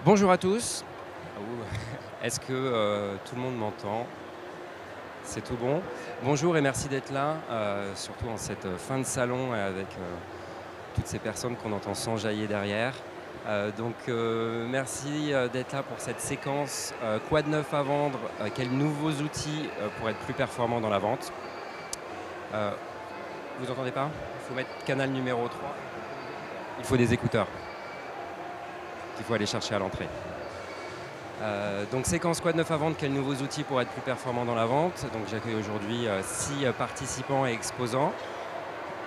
Bonjour à tous. Est-ce que tout le monde m'entend? C'est tout bon. Bonjour et merci d'être là, surtout en cette fin de salon avec toutes ces personnes qu'on entend s'enjailler derrière. Merci d'être là pour cette séquence. Quoi de neuf à vendre? Quels nouveaux outils pour être plus performant dans la vente? Vous entendez pas? Il faut mettre canal numéro 3. Il faut des écouteurs qu'il faut aller chercher à l'entrée. Donc séquence quoi de neuf à vendre, quels nouveaux outils pour être plus performant dans la vente. Donc j'accueille aujourd'hui 6 participants et exposants.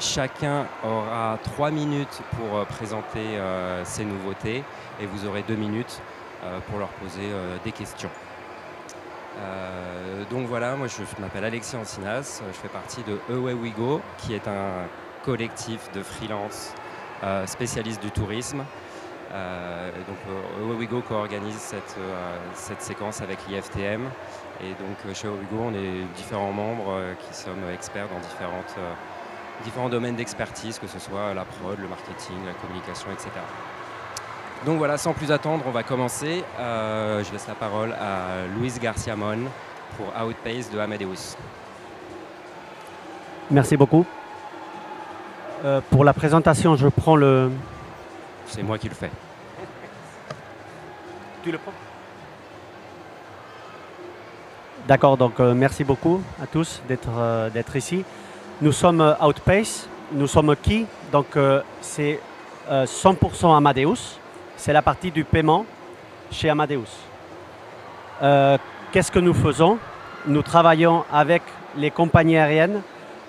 Chacun aura 3 minutes pour présenter ces nouveautés et vous aurez 2 minutes pour leur poser des questions. Donc voilà, moi je m'appelle Alexis Ancinas, je fais partie de Away We Go, qui est un collectif de freelance spécialistes du tourisme. Away We Go co-organise cette séquence avec l'IFTM. Et donc chez Away We Go, on est différents membres qui sommes experts dans différents domaines d'expertise, que ce soit la prod, le marketing, la communication, etc. Donc voilà, sans plus attendre, on va commencer. Je laisse la parole à Luis Garcia Mon pour Outpace de Amadeus. Merci beaucoup. Pour la présentation, je prends le... C'est moi qui le fais. Tu le prends? D'accord, donc merci beaucoup à tous d'être ici. Nous sommes Outpace, nous sommes qui? Donc c'est 100% Amadeus, c'est la partie du paiement chez Amadeus. Qu'est-ce que nous faisons? Nous travaillons avec les compagnies aériennes,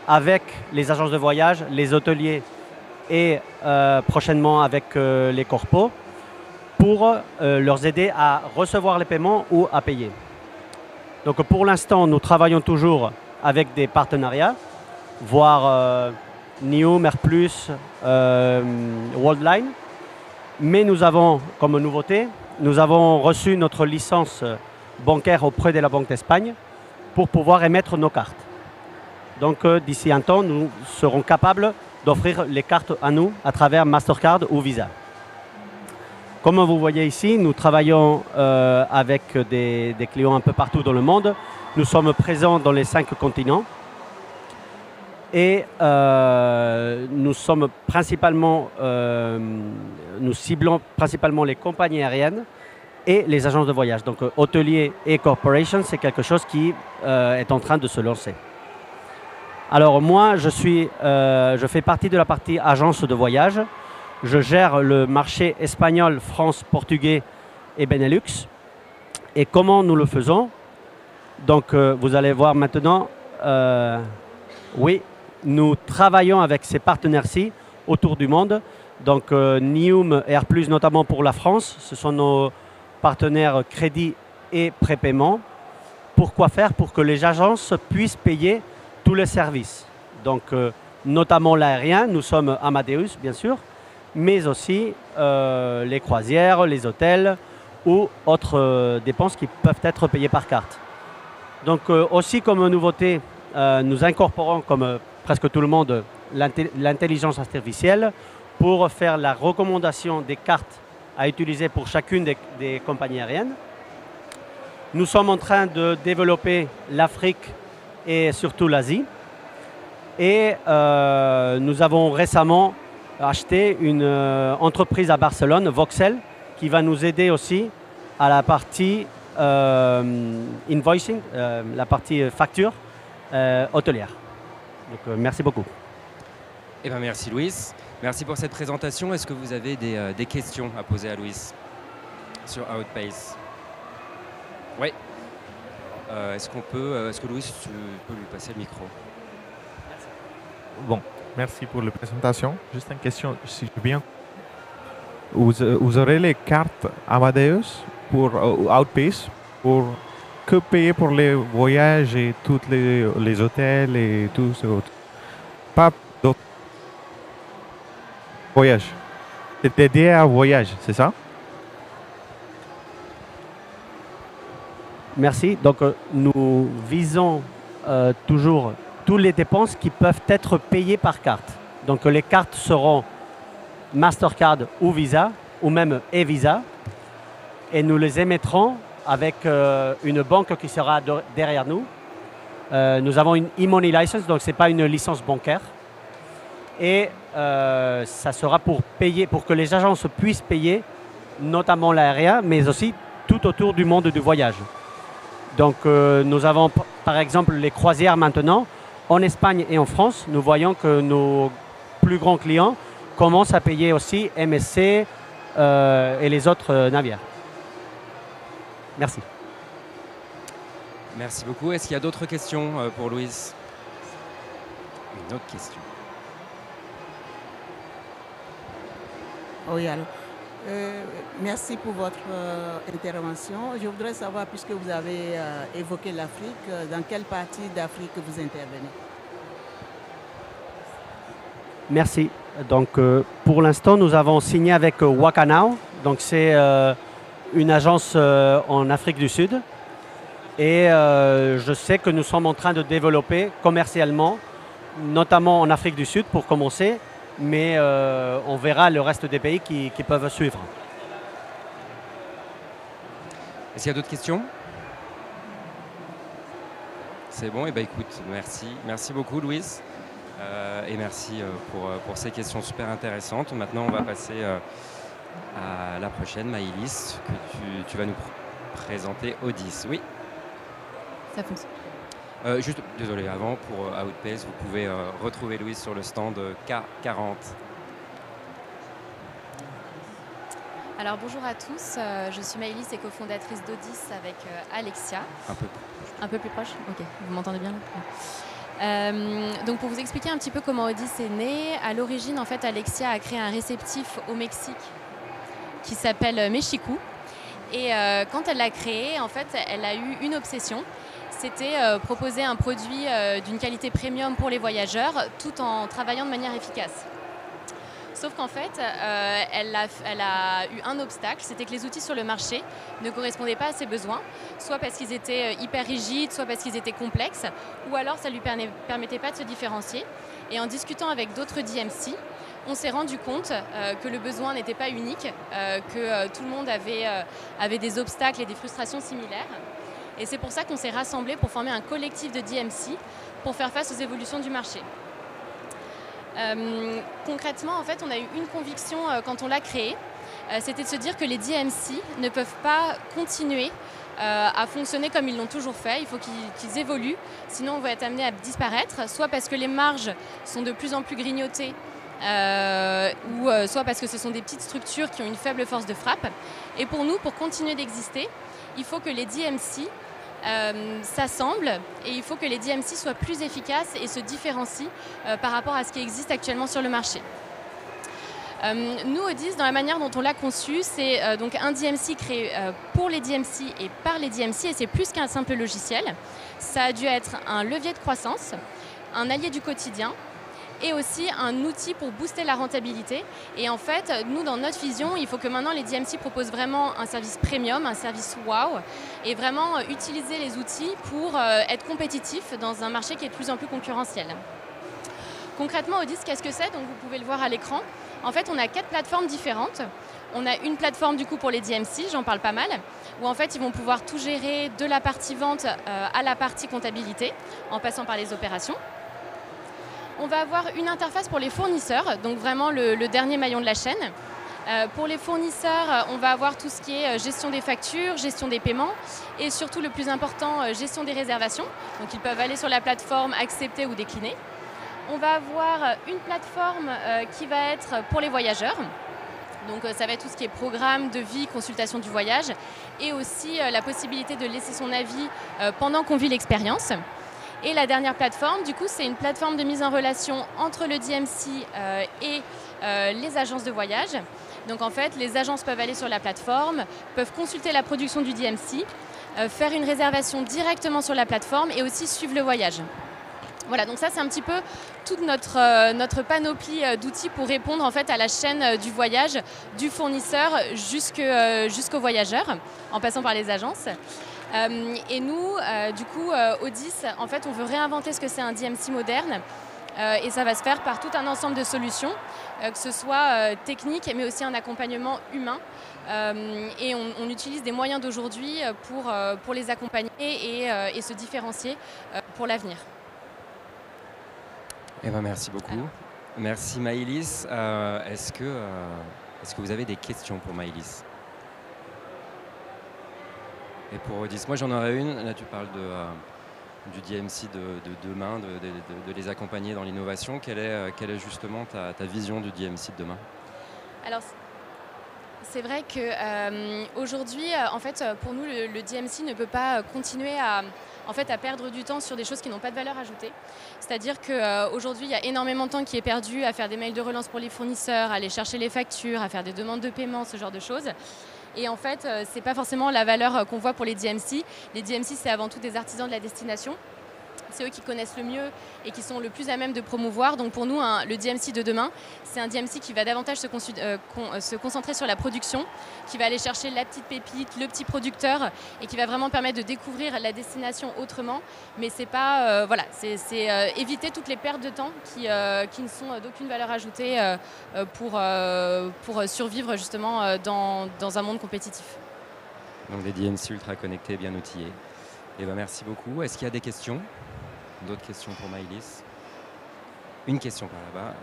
avec les agences de voyage, les hôteliers et prochainement avec les corpos pour leur aider à recevoir les paiements ou à payer. Donc pour l'instant, nous travaillons toujours avec des partenariats, voire NEOM, AirPlus, Worldline. Mais nous avons, comme nouveauté, nous avons reçu notre licence bancaire auprès de la Banque d'Espagne pour pouvoir émettre nos cartes. Donc d'ici un temps, nous serons capables d'offrir les cartes à nous à travers Mastercard ou Visa. Comme vous voyez ici, nous travaillons avec des clients un peu partout dans le monde. Nous sommes présents dans les 5 continents. Et nous ciblons principalement les compagnies aériennes et les agences de voyage. Donc hôteliers et corporations, c'est quelque chose qui est en train de se lancer. Alors moi, je fais partie de la partie agence de voyage. Je gère le marché espagnol, France, portugais et Benelux. Et comment nous le faisons? Donc vous allez voir maintenant, oui, nous travaillons avec ces partenaires-ci autour du monde. Donc NEOM et AirPlus notamment pour la France, ce sont nos partenaires crédit et prépaiement. Pourquoi faire? Pour que les agences puissent payer tous les services. Donc notamment l'aérien, nous sommes Amadeus bien sûr, mais aussi les croisières, les hôtels ou autres dépenses qui peuvent être payées par carte. Donc aussi comme nouveauté, nous incorporons comme presque tout le monde l'intelligence artificielle pour faire la recommandation des cartes à utiliser pour chacune des compagnies aériennes. Nous sommes en train de développer l'Afrique et surtout l'Asie. Et nous avons récemment acheté une entreprise à Barcelone, Voxel, qui va nous aider aussi à la partie invoicing, la partie facture hôtelière. Donc merci beaucoup. Eh bien, merci Louis. Merci pour cette présentation. Est-ce que vous avez des questions à poser à Louis sur Outpace? Oui. Est-ce que Louis, tu peux lui passer le micro? Bon, merci pour la présentation. Juste une question, si je bien. Vous aurez les cartes Amadeus pour Outpace pour que payer pour les voyages et tous les hôtels et tout ce autre. Pas d'autres voyages. C'est dédié à voyage, c'est ça? Merci. Donc nous visons toujours toutes les dépenses qui peuvent être payées par carte. Donc les cartes seront Mastercard ou Visa, ou même e-Visa. et nous les émettrons avec une banque qui sera derrière nous. Nous avons une e-money license, donc ce n'est pas une licence bancaire. Et ça sera pour payer, pour que les agences puissent payer, notamment l'aérien, mais aussi tout autour du monde du voyage. Donc nous avons par exemple les croisières maintenant. En Espagne et en France, nous voyons que nos plus grands clients commencent à payer aussi MSC et les autres navires. Merci. Merci beaucoup. Est-ce qu'il y a d'autres questions pour Louise? Une autre question. Oui, alors. Merci pour votre intervention. Je voudrais savoir, puisque vous avez évoqué l'Afrique, dans quelle partie d'Afrique vous intervenez? Merci. Donc, pour l'instant, nous avons signé avec Wakanao. Donc, c'est une agence en Afrique du Sud. Et je sais que nous sommes en train de développer commercialement, notamment en Afrique du Sud pour commencer, mais on verra le reste des pays qui peuvent suivre. Est-ce qu'il y a d'autres questions? C'est bon, et ben écoute, merci. Merci beaucoup Louise. Et merci pour ces questions super intéressantes. Maintenant, on va passer à la prochaine, Maëlys, que tu vas nous présenter Odyss. Oui. Ça fonctionne. Juste, désolé, avant, pour Outpace, vous pouvez retrouver Louise sur le stand K40. Alors bonjour à tous, je suis Maëlys et cofondatrice d'Odyss avec Alexia. Un peu plus proche. Ok, vous m'entendez bien là? Donc pour vous expliquer un petit peu comment Odyss est né, à l'origine en fait Alexia a créé un réceptif au Mexique qui s'appelle Mexico. Et quand elle l'a créé, en fait, elle a eu une obsession. C'était proposer un produit d'une qualité premium pour les voyageurs tout en travaillant de manière efficace. Sauf qu'en fait, elle a eu un obstacle, c'était que les outils sur le marché ne correspondaient pas à ses besoins, soit parce qu'ils étaient hyper rigides, soit parce qu'ils étaient complexes, ou alors ça ne lui permettait pas de se différencier. Et en discutant avec d'autres DMC, on s'est rendu compte que le besoin n'était pas unique, que tout le monde avait des obstacles et des frustrations similaires. Et c'est pour ça qu'on s'est rassemblés pour former un collectif de DMC pour faire face aux évolutions du marché. Concrètement, en fait, on a eu une conviction quand on l'a créé, c'était de se dire que les DMC ne peuvent pas continuer à fonctionner comme ils l'ont toujours fait. Il faut qu'ils évoluent, sinon on va être amené à disparaître, soit parce que les marges sont de plus en plus grignotées, ou soit parce que ce sont des petites structures qui ont une faible force de frappe. Et pour nous, pour continuer d'exister, il faut que les DMC s'assemblent et il faut que les DMC soient plus efficaces et se différencient par rapport à ce qui existe actuellement sur le marché. Nous, Odyss, dans la manière dont on l'a conçu, c'est donc un DMC créé pour les DMC et par les DMC, et c'est plus qu'un simple logiciel. Ça a dû être un levier de croissance, un allié du quotidien, et aussi un outil pour booster la rentabilité. Et en fait, nous, dans notre vision, il faut que maintenant les DMC proposent vraiment un service premium, un service wow, et vraiment utiliser les outils pour être compétitifs dans un marché qui est de plus en plus concurrentiel. Concrètement, Odyss, qu'est-ce que c'est? Donc vous pouvez le voir à l'écran. En fait, on a 4 plateformes différentes. On a une plateforme du coup pour les DMC, j'en parle pas mal, où en fait ils vont pouvoir tout gérer de la partie vente à la partie comptabilité, en passant par les opérations. On va avoir une interface pour les fournisseurs, donc vraiment le dernier maillon de la chaîne. Pour les fournisseurs, on va avoir tout ce qui est gestion des factures, gestion des paiements et surtout le plus important, gestion des réservations. Donc ils peuvent aller sur la plateforme, accepter ou décliner. On va avoir une plateforme qui va être pour les voyageurs. Donc ça va être tout ce qui est programme, devis, consultation du voyage et aussi la possibilité de laisser son avis pendant qu'on vit l'expérience. Et la dernière plateforme, du coup, c'est une plateforme de mise en relation entre le DMC et les agences de voyage. Donc en fait, les agences peuvent aller sur la plateforme, peuvent consulter la production du DMC, faire une réservation directement sur la plateforme et aussi suivre le voyage. Voilà, donc ça c'est un petit peu toute notre panoplie d'outils pour répondre en fait à la chaîne du voyage, du fournisseur jusqu'au voyageur, en passant par les agences. Et nous, du coup, Odyss, en fait, on veut réinventer ce que c'est un DMC moderne. et ça va se faire par tout un ensemble de solutions, que ce soit technique, mais aussi un accompagnement humain. Et on utilise des moyens d'aujourd'hui pour les accompagner et se différencier pour l'avenir. Eh ben, merci beaucoup. Alors. Merci Maëlys. Est-ce que vous avez des questions pour Maëlys? Et pour Odys, moi j'en aurais une. Là tu parles du DMC de demain, de les accompagner dans l'innovation. Quelle est justement ta vision du DMC de demain? Alors, c'est vrai qu'aujourd'hui, en fait, pour nous, le DMC ne peut pas continuer à perdre du temps sur des choses qui n'ont pas de valeur ajoutée. C'est-à-dire qu'aujourd'hui, il y a énormément de temps qui est perdu à faire des mails de relance pour les fournisseurs, à aller chercher les factures, à faire des demandes de paiement, ce genre de choses. Et en fait, ce n'est pas forcément la valeur qu'on voit pour les DMC. Les DMC, c'est avant tout des artisans de la destination. C'est eux qui connaissent le mieux et qui sont le plus à même de promouvoir. Donc pour nous, le DMC de demain, c'est un DMC qui va davantage se concentrer sur la production, qui va aller chercher la petite pépite, le petit producteur et qui va vraiment permettre de découvrir la destination autrement. Mais c'est pas, c'est éviter toutes les pertes de temps qui ne sont d'aucune valeur ajoutée pour survivre justement dans un monde compétitif. Donc des DMC ultra connectés, bien outillés. Eh ben, merci beaucoup. Est-ce qu'il y a des questions? D'autres questions pour Maëlys? Une question par là-bas.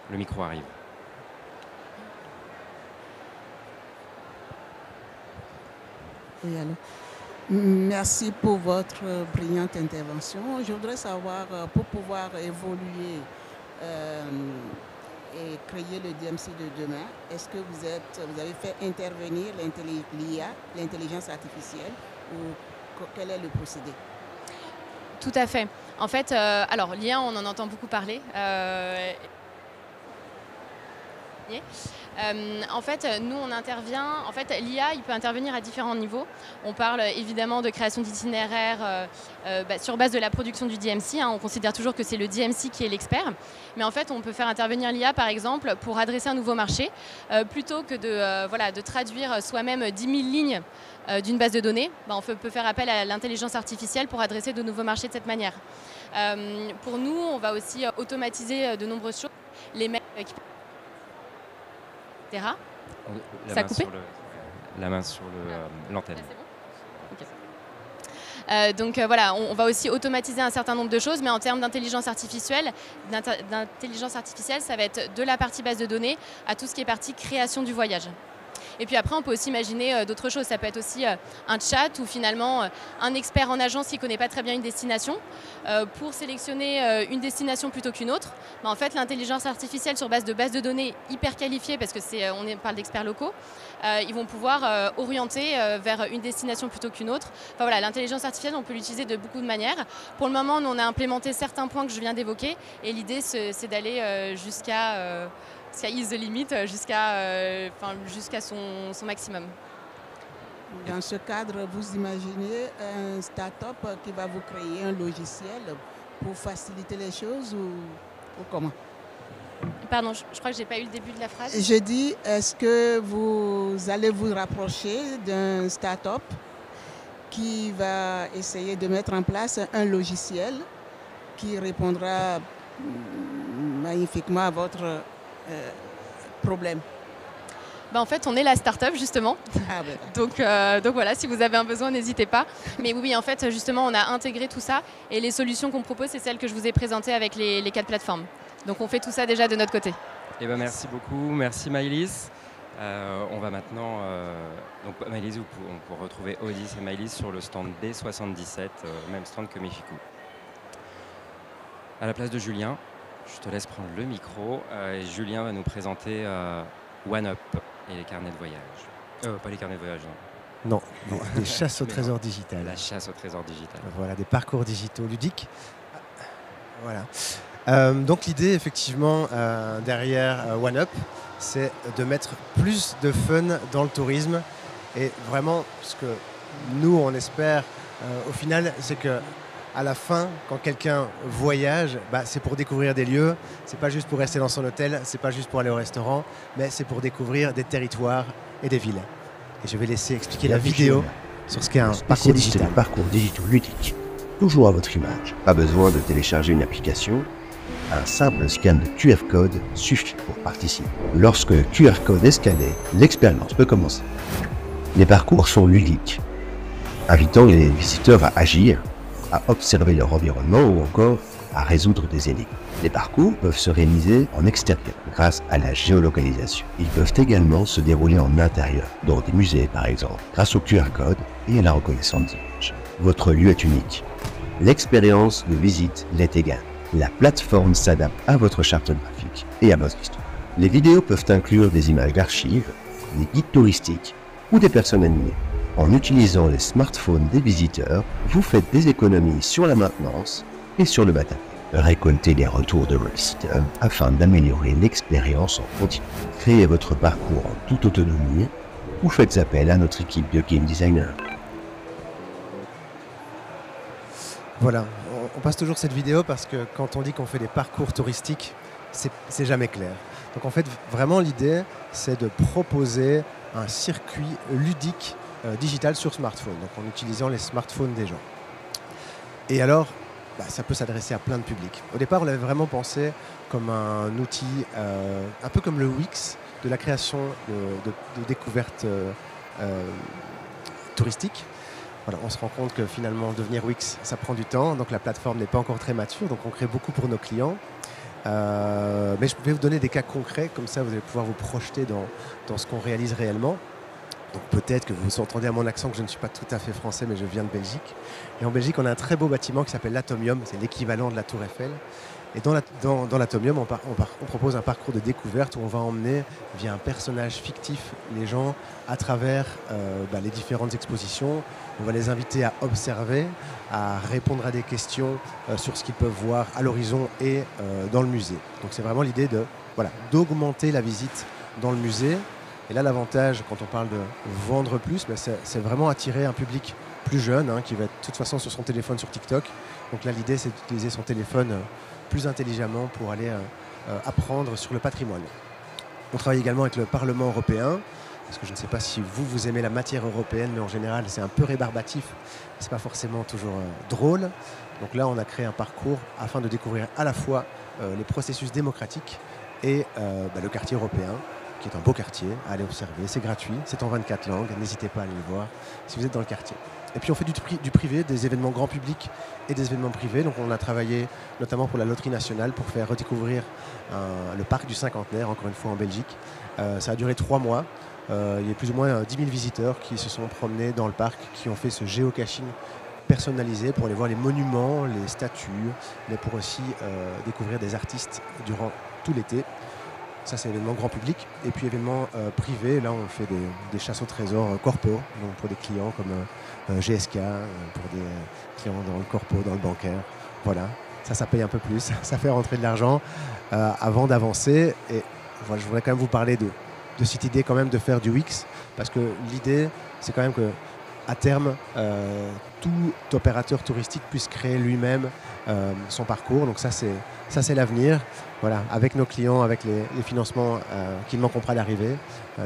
Le micro arrive. Oui, allô. Merci pour votre brillante intervention. Je voudrais savoir, pour pouvoir évoluer et créer le DMC de demain, est-ce que vous avez fait intervenir l'IA, l'intelligence artificielle, ou quel est le procédé? Tout à fait. En fait, alors l'IA, on en entend beaucoup parler. En fait, nous, on intervient. En fait, l'IA, il peut intervenir à différents niveaux. On parle évidemment de création d'itinéraires sur base de la production du DMC. On considère toujours que c'est le DMC qui est l'expert. Mais en fait, on peut faire intervenir l'IA, par exemple, pour adresser un nouveau marché, plutôt que de traduire soi-même 10 000 lignes d'une base de données. On peut faire appel à l'intelligence artificielle pour adresser de nouveaux marchés de cette manière. Pour nous, on va aussi automatiser de nombreuses choses. Les mails qui Ça a coupé ? La main sur l'antenne. Donc voilà, on va aussi automatiser un certain nombre de choses, mais en termes d'intelligence artificielle, ça va être de la partie base de données à tout ce qui est partie création du voyage. Et puis après, on peut aussi imaginer d'autres choses. Ça peut être aussi un chat où finalement un expert en agence qui ne connaît pas très bien une destination, pour sélectionner une destination plutôt qu'une autre, en fait, l'intelligence artificielle sur base de données hyper qualifiées, parce que on parle d'experts locaux, ils vont pouvoir orienter vers une destination plutôt qu'une autre. Enfin, voilà, l'intelligence artificielle, on peut l'utiliser de beaucoup de manières. Pour le moment, on a implémenté certains points que je viens d'évoquer, et l'idée, c'est d'aller jusqu'à is the limit, jusqu'à son maximum. Dans ce cadre, vous imaginez un start-up qui va vous créer un logiciel pour faciliter les choses ou comment? Pardon, je crois que je n'ai pas eu le début de la phrase. Je dis, est-ce que vous allez vous rapprocher d'un start-up qui va essayer de mettre en place un logiciel qui répondra magnifiquement à votre problème? En fait, on est la start-up justement. Ah, ouais. Donc voilà, si vous avez un besoin, n'hésitez pas. Mais oui, en fait, justement, on a intégré tout ça et les solutions qu'on propose, c'est celles que je vous ai présentées avec les 4 plateformes. Donc on fait tout ça déjà de notre côté. Eh ben, merci beaucoup, merci Maëlys. On va maintenant, donc Maëlys, on peut retrouver Odys et Maëlys sur le stand D77, même stand que Mexico. À la place de Julien, je te laisse prendre le micro. Et Julien va nous présenter OneUp et les carnets de voyage. Pas les carnets de voyage, non. Non, des chasses au trésor digital. La chasse au trésor digital. Voilà, des parcours digitaux ludiques. Voilà. Donc l'idée, effectivement, derrière OneUp, c'est de mettre plus de fun dans le tourisme. Et vraiment, ce que nous, on espère, au final, c'est que à la fin, quand quelqu'un voyage, c'est pour découvrir des lieux. C'est pas juste pour rester dans son hôtel, c'est pas juste pour aller au restaurant, mais c'est pour découvrir des territoires et des villes. Et je vais laisser expliquer la vidéo sur ce qu'est un parcours digital. Parcours digitaux ludiques, toujours à votre image. Pas besoin de télécharger une application, Un simple scan de QR code suffit pour participer. Lorsque le QR code est scanné, l'expérience peut commencer. Les parcours sont ludiques, invitant les visiteurs à agir, à observer leur environnement ou encore à résoudre des énigmes. Les parcours peuvent se réaliser en extérieur grâce à la géolocalisation. Ils peuvent également se dérouler en intérieur, dans des musées par exemple, grâce au QR code et à la reconnaissance d'image. Votre lieu est unique. L'expérience de visite l'est également. La plateforme s'adapte à votre charte graphique et à votre histoire. Les vidéos peuvent inclure des images d'archives, des guides touristiques ou des personnes animées. En utilisant les smartphones des visiteurs, vous faites des économies sur la maintenance et sur le matériel. Récoltez les retours de vos visiteurs afin d'améliorer l'expérience en continu. Créez votre parcours en toute autonomie ou faites appel à notre équipe de game designers. Voilà, on passe toujours cette vidéo parce que quand on dit qu'on fait des parcours touristiques, c'est jamais clair. Donc en fait, vraiment l'idée, c'est de proposer un circuit ludique digital sur smartphone, donc en utilisant les smartphones des gens. Et alors, ça peut s'adresser à plein de publics. Au départ, on l'avait vraiment pensé comme un outil, un peu comme le Wix, de la création de découvertes touristiques. Voilà, on se rend compte que finalement, devenir Wix, ça prend du temps, donc la plateforme n'est pas encore très mature, donc on crée beaucoup pour nos clients. Mais je vais vous donner des cas concrets, comme ça vous allez pouvoir vous projeter dans ce qu'on réalise réellement. Donc peut-être que vous entendez à mon accent que je ne suis pas tout à fait français, mais je viens de Belgique. Et en Belgique, on a un très beau bâtiment qui s'appelle l'Atomium, c'est l'équivalent de la Tour Eiffel. Et dans l'Atomium, on propose un parcours de découverte où on va emmener, via un personnage fictif, les gens à travers les différentes expositions. On va les inviter à observer, à répondre à des questions sur ce qu'ils peuvent voir à l'horizon et dans le musée. Donc c'est vraiment l'idée d'augmenter la visite dans le musée. Et là, l'avantage, quand on parle de vendre plus, c'est vraiment attirer un public plus jeune, qui va être de toute façon sur son téléphone sur TikTok. Donc là, l'idée, c'est d'utiliser son téléphone plus intelligemment pour aller apprendre sur le patrimoine. On travaille également avec le Parlement européen, parce que je ne sais pas si vous aimez la matière européenne, mais en général, c'est un peu rébarbatif. Ce n'est pas forcément toujours drôle. Donc là, on a créé un parcours afin de découvrir à la fois les processus démocratiques et le quartier européen, qui est un beau quartier à aller observer. C'est gratuit, c'est en 24 langues, n'hésitez pas à aller le voir si vous êtes dans le quartier. Et puis on fait du privé, des événements grand public et des événements privés. Donc on a travaillé notamment pour la Loterie Nationale pour faire redécouvrir le parc du Cinquantenaire, encore une fois en Belgique. Ça a duré 3 mois. Il y a plus ou moins 10 000 visiteurs qui se sont promenés dans le parc, qui ont fait ce géocaching personnalisé pour aller voir les monuments, les statues, mais pour aussi découvrir des artistes durant tout l'été. Ça, c'est événement grand public. Et puis événement privé, là, on fait des chasses au trésor corpo, donc pour des clients comme GSK, pour des clients dans le corpo, dans le bancaire. Voilà, ça paye un peu plus, ça fait rentrer de l'argent avant d'avancer. Et voilà, je voudrais quand même vous parler de cette idée quand même de faire du Wix, parce que l'idée, c'est quand même que à terme, tout opérateur touristique puisse créer lui-même son parcours. Donc ça, c'est l'avenir. Voilà, avec nos clients, avec les financements qui ne manqueront pas d'arriver.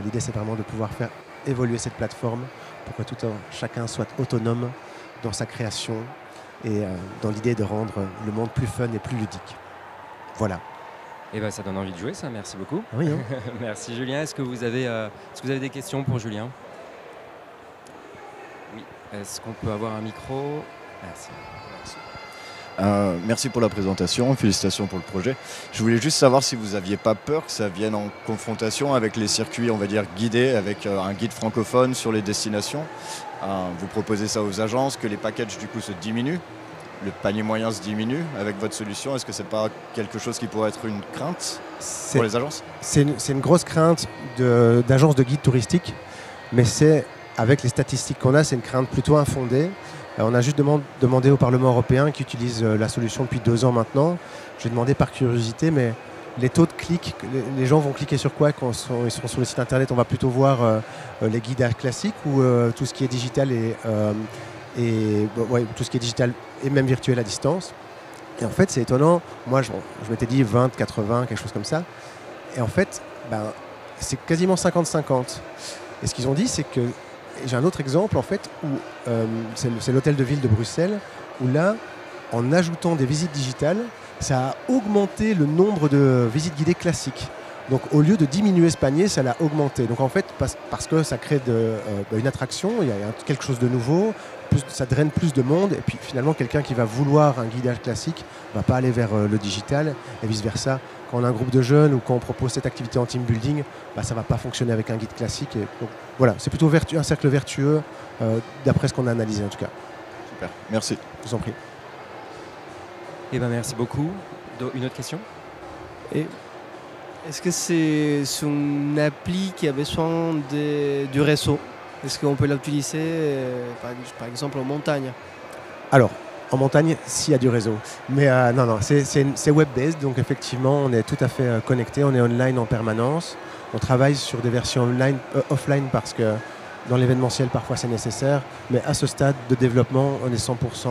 L'idée, c'est vraiment de pouvoir faire évoluer cette plateforme pour que chacun soit autonome dans sa création et dans l'idée de rendre le monde plus fun et plus ludique. Voilà. Et ça donne envie de jouer, ça. Merci beaucoup. Oui, hein. Merci, Julien. Est-ce que vous avez des questions pour Julien ? Oui. Est-ce qu'on peut avoir un micro ? Merci. Merci pour la présentation, félicitations pour le projet. Je voulais juste savoir si vous n'aviez pas peur que ça vienne en confrontation avec les circuits, on va dire, guidés, avec un guide francophone sur les destinations. Vous proposez ça aux agences, que les packages du coup se diminuent, le panier moyen se diminue avec votre solution. Est-ce que ce n'est pas quelque chose qui pourrait être une crainte pour les agences ? C'est une grosse crainte d'agences de guides touristiques, mais avec les statistiques qu'on a, c'est une crainte plutôt infondée. On a juste demandé au Parlement européen qui utilise la solution depuis 2 ans maintenant. J'ai demandé par curiosité, mais les taux de clics, les gens vont cliquer sur quoi quand ils sont sur le site internet? On va plutôt voir les guides classiques ou tout ce qui est digital tout ce qui est digital et même virtuel à distance. Et en fait, c'est étonnant. Moi, je m'étais dit 20, 80, quelque chose comme ça. Et en fait, c'est quasiment 50-50. Et ce qu'ils ont dit, c'est que j'ai un autre exemple en fait où c'est l'hôtel de ville de Bruxelles où là en ajoutant des visites digitales, ça a augmenté le nombre de visites guidées classiques. Donc au lieu de diminuer ce panier, ça l'a augmenté. Donc en fait, parce que ça crée une attraction, il y a quelque chose de nouveau, ça draine plus de monde, et puis finalement quelqu'un qui va vouloir un guidage classique ne va pas aller vers le digital, et vice-versa. Quand on a un groupe de jeunes ou quand on propose cette activité en team building, ça ne va pas fonctionner avec un guide classique. Et donc, voilà, c'est plutôt un cercle vertueux, d'après ce qu'on a analysé en tout cas. Super, merci. Je vous en prie. Eh ben, merci beaucoup. Une autre question? Est-ce que c'est une appli qui a besoin du réseau? Est-ce qu'on peut l'utiliser par exemple en montagne? Alors, en montagne, s'il y a du réseau. Mais non, c'est web-based, donc effectivement, on est tout à fait connecté, on est online en permanence. On travaille sur des versions offline parce que dans l'événementiel, parfois c'est nécessaire. Mais à ce stade de développement, on est 100%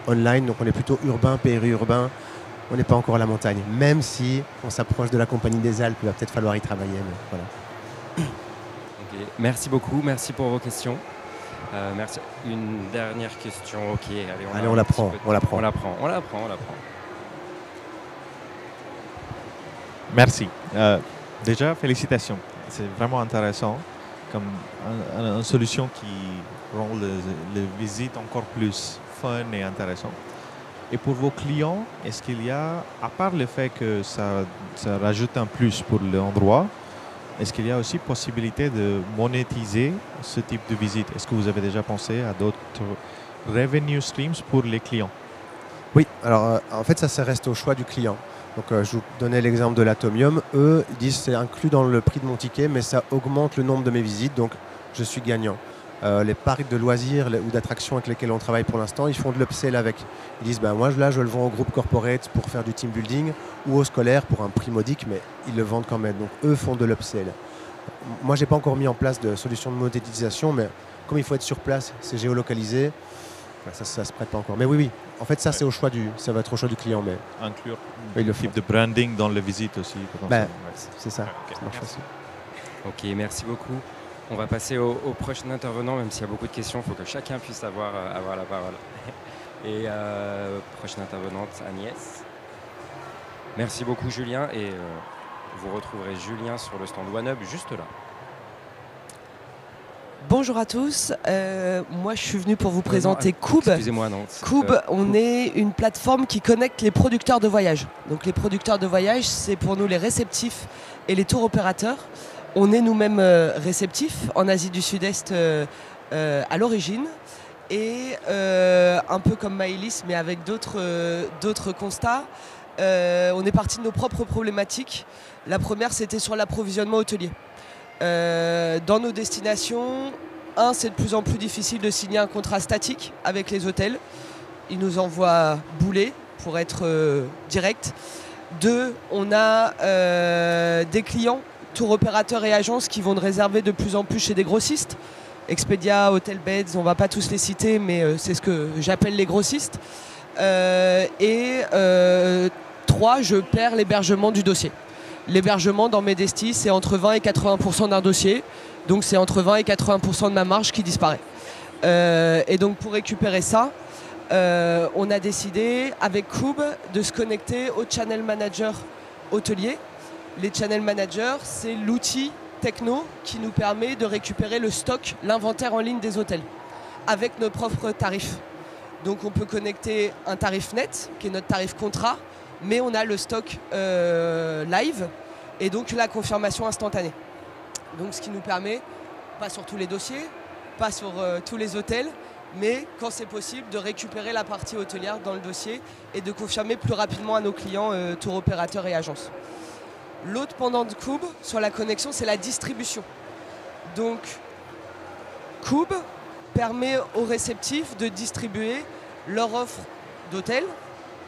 online, donc on est plutôt urbain, périurbain. On n'est pas encore à la montagne, même si on s'approche de la Compagnie des Alpes, il va peut-être falloir y travailler. Mais voilà. Okay. Merci beaucoup, merci pour vos questions. Merci. Une dernière question, ok. Allez, on la prend. Merci. Déjà, félicitations. C'est vraiment intéressant comme une solution qui rend les visites encore plus fun et intéressant. Et pour vos clients, est-ce qu'il y a, à part le fait que ça rajoute un plus pour l'endroit, est-ce qu'il y a aussi possibilité de monétiser ce type de visite? Est-ce que vous avez déjà pensé à d'autres revenue streams pour les clients? Oui, alors en fait ça reste au choix du client. Donc je vous donnais l'exemple de l'Atomium. Eux, ils disent c'est inclus dans le prix de mon ticket, mais ça augmente le nombre de mes visites, donc je suis gagnant. Les parcs de loisirs ou d'attractions avec lesquels on travaille pour l'instant, ils font de l'upsell avec. Ils disent moi là je le vends au groupe corporate pour faire du team building ou au scolaire pour un prix modique, mais ils le vendent quand même. Donc eux font de l'upsell. Moi j'ai pas encore mis en place de solution de monétisation, mais comme il faut être sur place, c'est géolocalisé, ça se prête pas encore. Mais oui, en fait ça c'est ça va être au choix du client. Mais inclure le type de branding dans les visites aussi. C'est ça. Okay. Ça marche aussi. Ok, merci beaucoup. On va passer au prochain intervenant, même s'il y a beaucoup de questions, il faut que chacun puisse avoir la parole. Et prochaine intervenante, Agnès. Merci beaucoup Julien, et vous retrouverez Julien sur le stand OneUp juste là. Bonjour à tous, moi je suis venu pour vous présenter Cube. Excusez-moi, non. Cube, on est une plateforme qui connecte les producteurs de voyage. Donc les producteurs de voyage, c'est pour nous les réceptifs et les tours opérateurs. On est nous-mêmes réceptifs en Asie du Sud-Est à l'origine et un peu comme Maëlys mais avec d'autres constats. On est parti de nos propres problématiques. La première, c'était sur l'approvisionnement hôtelier. Dans nos destinations, c'est de plus en plus difficile de signer un contrat statique avec les hôtels. Ils nous envoient bouler pour être direct. 2, on a des clients, tour opérateurs et agences qui vont réserver de plus en plus chez des grossistes. Expedia, Hotel Beds, on ne va pas tous les citer, mais c'est ce que j'appelle les grossistes. 3, je perds l'hébergement du dossier. L'hébergement dans mes destis, c'est entre 20 et 80% d'un dossier. Donc c'est entre 20 et 80% de ma marge qui disparaît. Et donc pour récupérer ça, on a décidé avec Cube de se connecter au Channel Manager hôtelier. Les Channel Managers, c'est l'outil techno qui nous permet de récupérer le stock, l'inventaire en ligne des hôtels avec nos propres tarifs. Donc on peut connecter un tarif net, qui est notre tarif contrat, mais on a le stock live et donc la confirmation instantanée. Donc ce qui nous permet, pas sur tous les dossiers, pas sur tous les hôtels, mais quand c'est possible de récupérer la partie hôtelière dans le dossier et de confirmer plus rapidement à nos clients, tour opérateurs et agences. L'autre pendant de Cube sur la connexion, c'est la distribution. Donc Cube permet aux réceptifs de distribuer leur offre d'hôtel,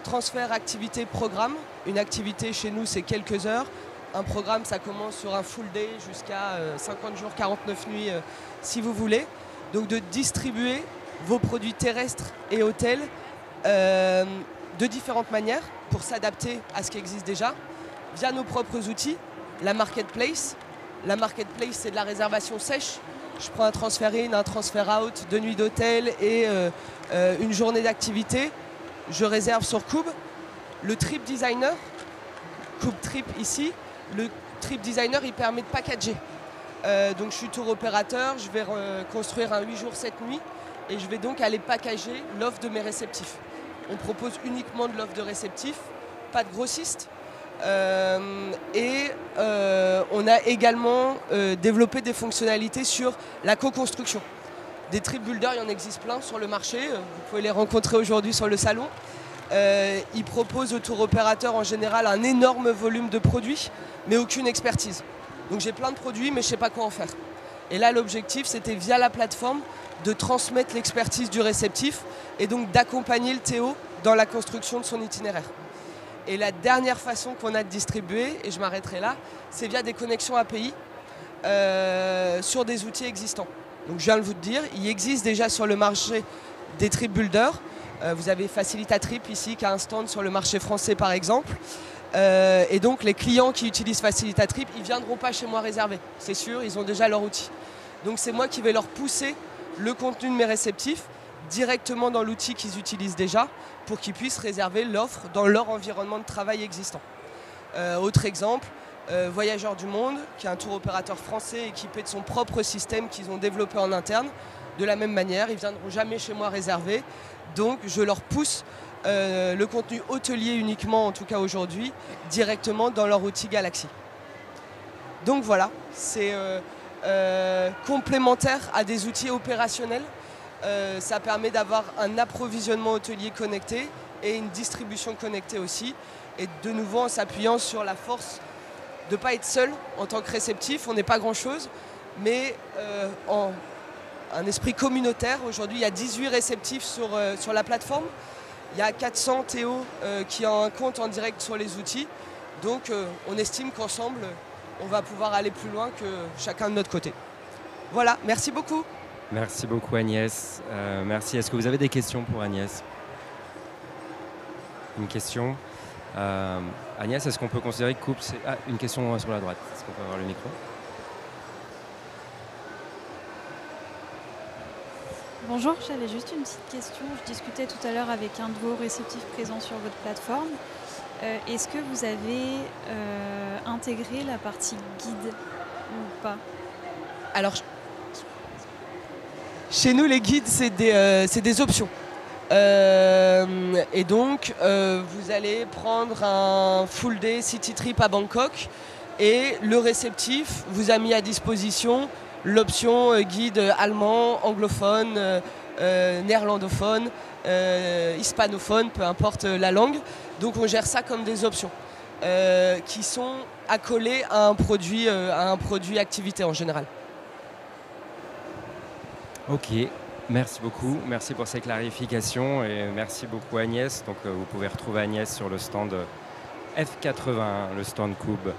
transfert, activité, programme. Une activité chez nous, c'est quelques heures. Un programme, ça commence sur un full day jusqu'à 50 jours, 49 nuits, si vous voulez. Donc de distribuer vos produits terrestres et hôtels de différentes manières pour s'adapter à ce qui existe déjà, via nos propres outils, la marketplace. La marketplace, c'est de la réservation sèche. Je prends un transfert in, un transfert out, 2 nuits d'hôtel et une journée d'activité. je réserve sur Cube. Le trip designer, Cube Trip ici, le trip designer il permet de packager. Donc je suis tour opérateur, je vais construire un 8 jours 7 nuits et je vais donc aller packager l'offre de mes réceptifs. On propose uniquement de l'offre de réceptifs, pas de grossistes. On a également développé des fonctionnalités sur la co-construction. Des trip builders, il y en existe plein sur le marché, vous pouvez les rencontrer aujourd'hui sur le salon. Ils proposent aux tour opérateurs en général un énorme volume de produits, mais aucune expertise. Donc j'ai plein de produits, mais je ne sais pas quoi en faire. Et là, l'objectif, c'était via la plateforme de transmettre l'expertise du réceptif et donc d'accompagner le Théo dans la construction de son itinéraire. Et la dernière façon qu'on a de distribuer, et je m'arrêterai là, c'est via des connexions API sur des outils existants. Donc je viens de vous le dire, il existe déjà sur le marché des trip builders. Vous avez Facilitatrip ici qui a un stand sur le marché français par exemple. Et donc les clients qui utilisent Facilitatrip, ils ne viendront pas chez moi réserver. C'est sûr, ils ont déjà leur outil. Donc c'est moi qui vais leur pousser le contenu de mes réceptifs directement dans l'outil qu'ils utilisent déjà pour qu'ils puissent réserver l'offre dans leur environnement de travail existant. Autre exemple, Voyageurs du Monde, qui est un tour opérateur français équipé de son propre système qu'ils ont développé en interne. De la même manière, ils ne viendront jamais chez moi réserver. Donc je leur pousse le contenu hôtelier uniquement, en tout cas aujourd'hui, directement dans leur outil Galaxy. Donc voilà, c'est complémentaire à des outils opérationnels. Ça permet d'avoir un approvisionnement hôtelier connecté et une distribution connectée aussi. Et de nouveau en s'appuyant sur la force de ne pas être seul en tant que réceptif, on n'est pas grand-chose, mais en un esprit communautaire. Aujourd'hui, il y a 18 réceptifs sur la plateforme. Il y a 400 Théo qui ont un compte en direct sur les outils. Donc on estime qu'ensemble, on va pouvoir aller plus loin que chacun de notre côté. Voilà, merci beaucoup. Merci beaucoup Agnès. Merci. Est-ce que vous avez des questions pour Agnès? Une question. Agnès, est-ce qu'on peut considérer que Coupe, c'est... Ah, une question sur la droite. Est-ce qu'on peut avoir le micro? Bonjour, j'avais juste une petite question. Je discutais tout à l'heure avec un de vos réceptifs présents sur votre plateforme. Est-ce que vous avez intégré la partie guide ou pas? Alors, chez nous, les guides, c'est des options. Et donc, vous allez prendre un full day city trip à Bangkok et le réceptif vous a mis à disposition l'option guide allemand, anglophone, néerlandophone, hispanophone, peu importe la langue. Donc on gère ça comme des options qui sont accolées à un produit activité en général. Ok, merci beaucoup. Merci pour ces clarifications et merci beaucoup Agnès. Donc vous pouvez retrouver Agnès sur le stand F80, le stand Cube.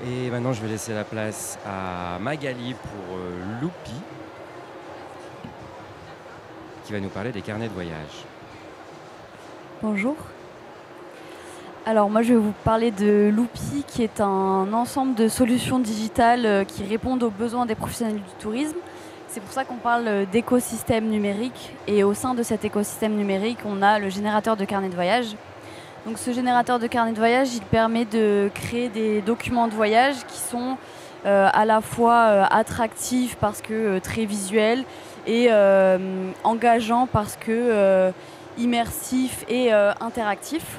Et maintenant, je vais laisser la place à Magali pour Loupi, qui va nous parler des carnets de voyage. Bonjour. Alors moi, je vais vous parler de Loupi, qui est un ensemble de solutions digitales qui répondent aux besoins des professionnels du tourisme. C'est pour ça qu'on parle d'écosystème numérique. Et au sein de cet écosystème numérique, on a le générateur de carnet de voyage. Donc ce générateur de carnet de voyage, il permet de créer des documents de voyage qui sont à la fois attractifs parce que très visuels et engageants parce que immersifs et interactifs.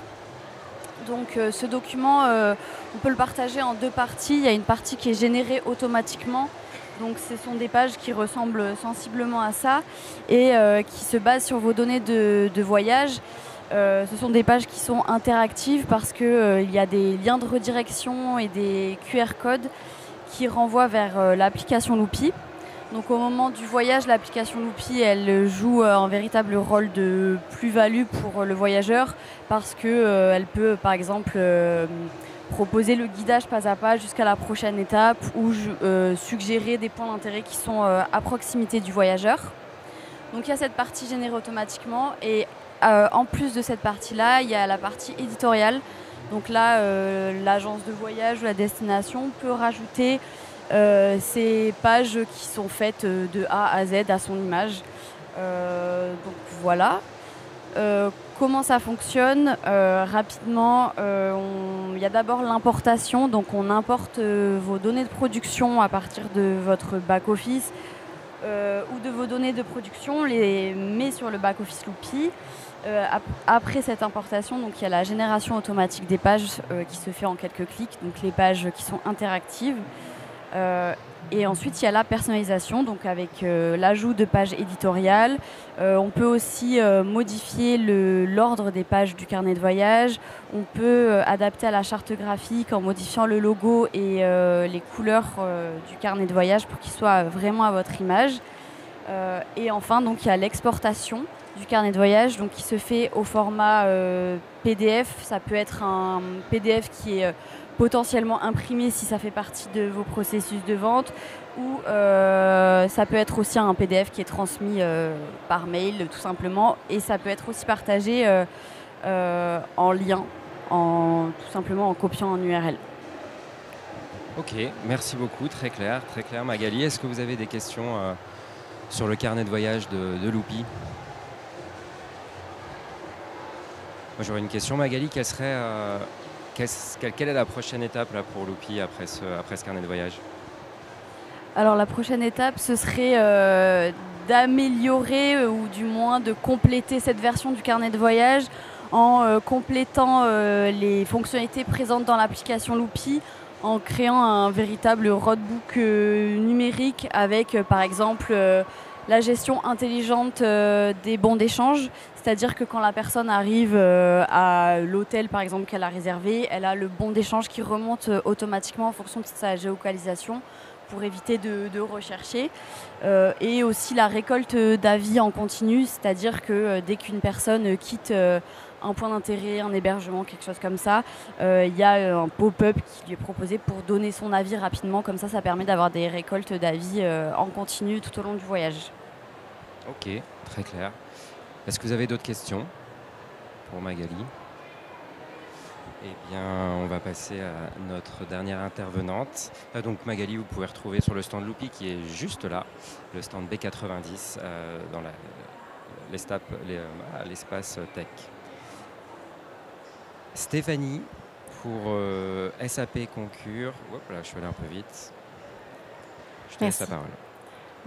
Donc ce document, on peut le partager en deux parties. Il y a une partie qui est générée automatiquement. Donc ce sont des pages qui ressemblent sensiblement à ça et qui se basent sur vos données de voyage. Ce sont des pages qui sont interactives parce qu'il y a des liens de redirection et des QR codes qui renvoient vers l'application Loupi. Donc au moment du voyage, l'application Loupi, elle joue un véritable rôle de plus-value pour le voyageur parce qu'elle peut par exemple proposer le guidage pas à pas jusqu'à la prochaine étape ou suggérer des points d'intérêt qui sont à proximité du voyageur. Donc il y a cette partie générée automatiquement et en plus de cette partie-là, il y a la partie éditoriale. Donc là, l'agence de voyage ou la destination peut rajouter ces pages qui sont faites de A à Z à son image. Donc voilà. comment ça fonctionne? Rapidement, il y a d'abord l'importation, donc on importe vos données de production à partir de votre back-office ou de vos données de production, on les met sur le back-office Loopy. Après cette importation, donc, il y a la génération automatique des pages qui se fait en quelques clics, donc les pages qui sont interactives. Et ensuite, il y a la personnalisation, donc avec l'ajout de pages éditoriales. On peut aussi modifier l'ordre des pages du carnet de voyage. On peut adapter à la charte graphique en modifiant le logo et les couleurs du carnet de voyage pour qu'il soit vraiment à votre image. Et enfin, donc, il y a l'exportation du carnet de voyage, donc, qui se fait au format PDF. Ça peut être un PDF qui est potentiellement imprimé si ça fait partie de vos processus de vente, ou ça peut être aussi un PDF qui est transmis par mail tout simplement, et ça peut être aussi partagé en lien, tout simplement en copiant un URL. Ok, merci beaucoup, très clair Magali. Est-ce que vous avez des questions sur le carnet de voyage de Loopy? Moi j'aurais une question, Magali, quelle est la prochaine étape là, pour Loopy après ce carnet de voyage? Alors la prochaine étape, ce serait d'améliorer ou du moins de compléter cette version du carnet de voyage en complétant les fonctionnalités présentes dans l'application Loopy, en créant un véritable roadbook numérique avec par exemple la gestion intelligente des bons d'échange. C'est-à-dire que quand la personne arrive à l'hôtel, par exemple, qu'elle a réservé, elle a le bon d'échange qui remonte automatiquement en fonction de sa géolocalisation pour éviter de rechercher. Et aussi la récolte d'avis en continu, c'est-à-dire que dès qu'une personne quitte un point d'intérêt, un hébergement, quelque chose comme ça, il y a un pop-up qui lui est proposé pour donner son avis rapidement. Comme ça permet d'avoir des récoltes d'avis en continu tout au long du voyage. Ok, très clair. Est-ce que vous avez d'autres questions pour Magali? Eh bien, on va passer à notre dernière intervenante. Donc Magali, vous pouvez retrouver sur le stand Loopy qui est juste là, le stand B90 dans l'espace tech. Stéphanie pour SAP Concur. Hop là, je suis allé un peu vite. Je te laisse la parole.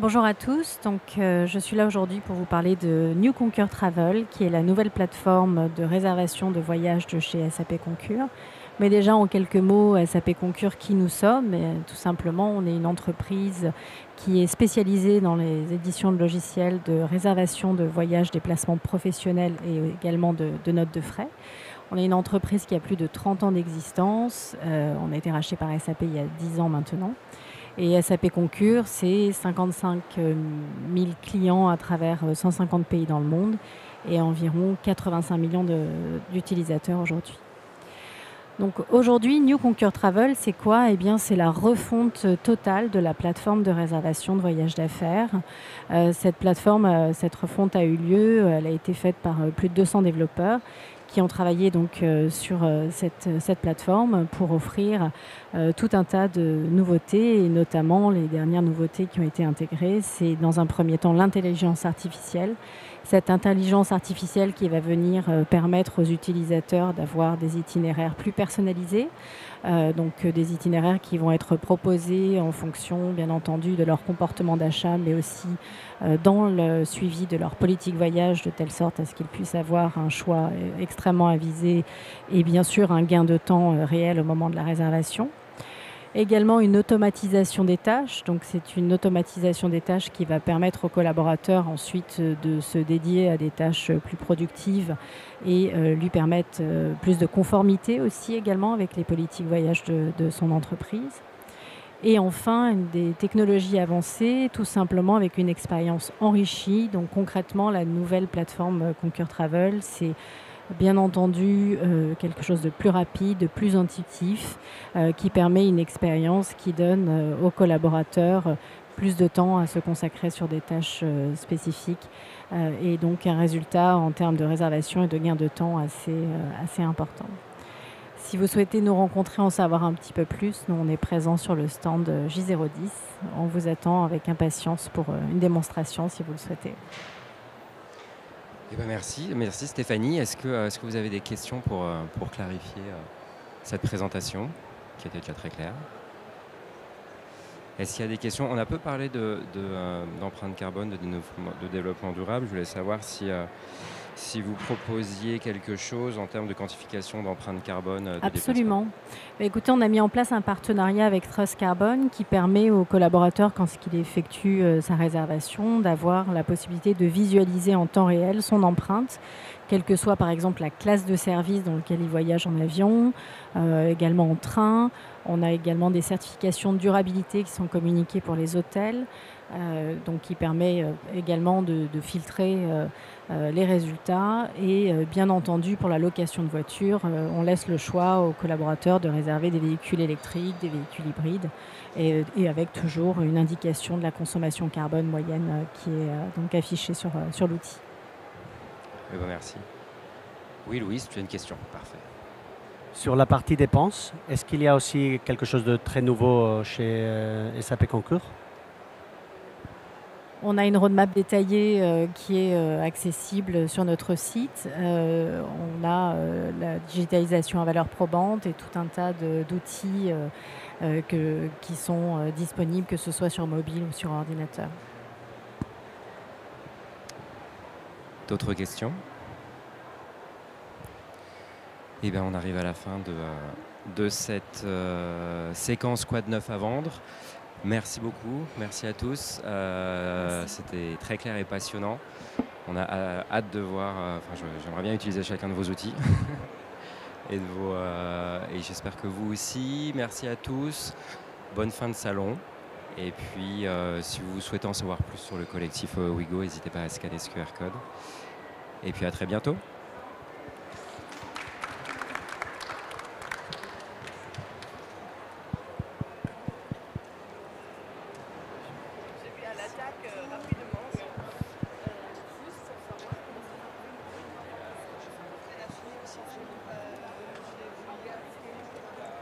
Bonjour à tous, donc je suis là aujourd'hui pour vous parler de New Concur Travel, qui est la nouvelle plateforme de réservation de voyages de chez SAP Concur. Mais déjà en quelques mots, SAP Concur, qui nous sommes? Tout simplement, on est une entreprise qui est spécialisée dans les éditions de logiciels de réservation de voyages, déplacements professionnels et également de notes de frais. On est une entreprise qui a plus de 30 ans d'existence, on a été racheté par SAP il y a 10 ans maintenant. Et SAP Concur, c'est 55 000 clients à travers 150 pays dans le monde et environ 85 millions d'utilisateurs aujourd'hui. Donc aujourd'hui, New Concur Travel, c'est quoi? Eh bien, c'est la refonte totale de la plateforme de réservation de voyages d'affaires. Cette plateforme, cette refonte a eu lieu, elle a été faite par plus de 200 développeurs qui ont travaillé donc sur cette plateforme pour offrir tout un tas de nouveautés, et notamment les dernières nouveautés qui ont été intégrées. C'est dans un premier temps l'intelligence artificielle. Cette intelligence artificielle qui va venir permettre aux utilisateurs d'avoir des itinéraires plus personnalisés, donc des itinéraires qui vont être proposés en fonction, bien entendu, de leur comportement d'achat, mais aussi dans le suivi de leur politique voyage, de telle sorte à ce qu'ils puissent avoir un choix extrêmement avisé et bien sûr un gain de temps réel au moment de la réservation. Également une automatisation des tâches, donc c'est une automatisation des tâches qui va permettre aux collaborateurs ensuite de se dédier à des tâches plus productives et lui permettre plus de conformité aussi également avec les politiques voyage de son entreprise. Et enfin, des technologies avancées, tout simplement avec une expérience enrichie. Donc concrètement, la nouvelle plateforme Concur Travel, c'est bien entendu quelque chose de plus rapide, de plus intuitif, qui permet une expérience qui donne aux collaborateurs plus de temps à se consacrer sur des tâches spécifiques et donc un résultat en termes de réservation et de gain de temps assez important. Si vous souhaitez nous rencontrer, en savoir un petit peu plus, nous on est présents sur le stand J010. On vous attend avec impatience pour une démonstration si vous le souhaitez. Eh ben merci Stéphanie. Est-ce que vous avez des questions pour clarifier cette présentation qui était déjà très claire? Est-ce qu'il y a des questions? On a peu parlé d'empreinte carbone, de développement durable. Je voulais savoir si vous proposiez quelque chose en termes de quantification d'empreinte carbone de Absolument. Écoutez, on a mis en place un partenariat avec Trust Carbone qui permet aux collaborateurs, quand il effectue sa réservation, d'avoir la possibilité de visualiser en temps réel son empreinte, quelle que soit par exemple la classe de service dans laquelle il voyage en avion, également en train. On a également des certifications de durabilité qui sont communiquées pour les hôtels, donc qui permet également de filtrer les résultats. Et bien entendu, pour la location de voitures, on laisse le choix aux collaborateurs de réserver des véhicules électriques, des véhicules hybrides, et avec toujours une indication de la consommation carbone moyenne qui est donc affichée sur l'outil. Eh ben merci. Oui, Louise, tu as une question. Parfait. Sur la partie dépenses, est-ce qu'il y a aussi quelque chose de très nouveau chez SAP Concur? On a une roadmap détaillée qui est accessible sur notre site. On a la digitalisation à valeur probante et tout un tas d'outils qui sont disponibles, que ce soit sur mobile ou sur ordinateur. D'autres questions? Eh bien, on arrive à la fin de cette séquence Quad 9 à vendre. Merci beaucoup, merci à tous. C'était très clair et passionnant. On a hâte de voir, j'aimerais bien utiliser chacun de vos outils. et j'espère que vous aussi. Merci à tous. Bonne fin de salon. Et puis, si vous souhaitez en savoir plus sur le collectif Ouigo, n'hésitez pas à scanner ce QR code. Et puis à très bientôt. J'ai vu à l'attaque